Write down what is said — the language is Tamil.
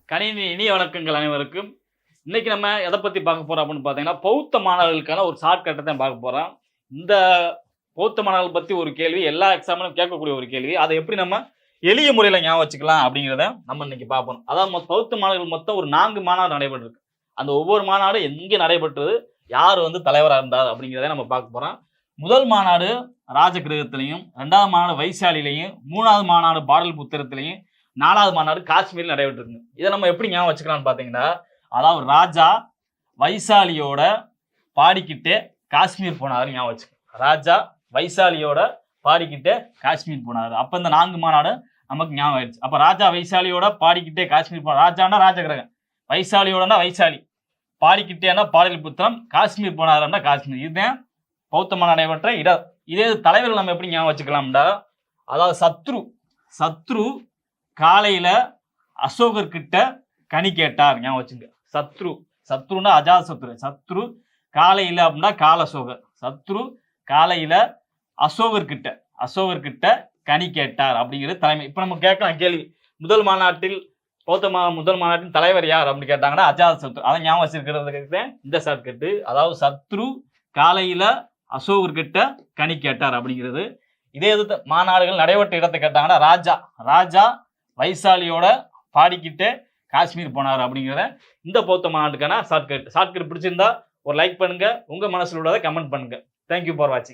கணினி இனிய வணக்கங்கள் அனைவருக்கும். இன்னைக்கு நம்ம எதை பத்தி பார்க்க போறோம் அப்படின்னு பார்த்தீங்கன்னா, பௌத்த மாணவர்களுக்கான ஒரு ஷார்ட்கட்ட தான் பார்க்க போறோம். இந்த பௌத்த மாணவர்கள் பத்தி ஒரு கேள்வி எல்லா எக்ஸாம்லயும் கேட்கக்கூடிய ஒரு கேள்வி. அதை எப்படி நம்ம எளிய முறையில ஞாபகம் வச்சுக்கலாம் அப்படிங்கிறத நம்ம இன்னைக்கு பார்ப்போம். அதாவது பௌத்த மாணவர்கள் மொத்தம் ஒரு 4 மாநாடு நடைபெற்றிருக்கு. அந்த ஒவ்வொரு மாநாடும் எங்கே நடைபெற்றது, யார் தலைவரா இருந்தார் அப்படிங்கிறத நம்ம பார்க்க போறோம். முதல் மாநாடு ராஜகிரகத்திலையும், 2வது மாநாடு வைசாலிலையும், 3வது மாநாடு பாடலிபுத்திரத்திலையும், 4வது மாநாடு காஷ்மீரில் நடைபெற்றிருக்கு. இதை நம்ம எப்படி ஞாபகம் வச்சுக்கலாம்னு பார்த்தீங்கன்னா, அதாவது ராஜா வைசாலியோட பாடிக்கிட்டே காஷ்மீர் போனார் ஞாபகம் வச்சுக்க. ராஜா வைசாலியோட பாடிக்கிட்டே காஷ்மீர் போனார். அப்போ இந்த 4 மாநாடு நமக்கு ஞாபகம் ஆயிடுச்சு. அப்போ ராஜா வைசாலியோட பாடிக்கிட்டே காஷ்மீர் போனார். ராஜான்னா ராஜகிரகம், வைசாலியோடனா வைசாலி, பாடிக்கிட்டேன்னா பாடலிபுத்திரம், காஷ்மீர் போனாருன்னா காஷ்மீர். இதுதான் பௌத்த மாநாடு நடைபெற்ற இடம். இதே தலைவர்கள் நம்ம எப்படி ஞாபகம் வச்சுக்கலாம்டா, அதாவது சத்ரு காலையில அசோகர் கிட்ட கனி கேட்டார் ஞாபகம் வச்சுங்க. சத்ருன்னா அஜாத சத்ரு காலையில அப்படின்னா காலசோகர். சத்ரு காலையில அசோகர் கிட்ட கனி கேட்டார் அப்படிங்கிறது தலைமை. இப்ப நம்ம கேட்கலாம் கேள்வி, முதல் மாநாட்டில் முதல் மாநாட்டின் தலைவர் யார் அப்படின்னு கேட்டாங்கன்னா அஜாத சத்ரு. அதை ஞாபகம் வச்சிருக்கிறதுக்கு இந்த ஷார்ட்கட்டு. அதாவது சத்ரு காலையில அசோகர் கிட்ட கனி கேட்டார் அப்படிங்கிறது. இதே மாநாடுகள் நடைபெற்ற இடத்தை கேட்டாங்கன்னா ராஜா வைசாலியோட பாடிக்கிட்டே காஷ்மீர் போனார் அப்படிங்கிறத இந்த பௌத்த மாநாட்டுக்கான ஷார்ட்கட் பிடிச்சிருந்தா ஒரு லைக் பண்ணுங்க, உங்க மனசுல உள்ளதை கமெண்ட் பண்ணுங்க. தேங்க்யூ ஃபார் வாட்சிங்.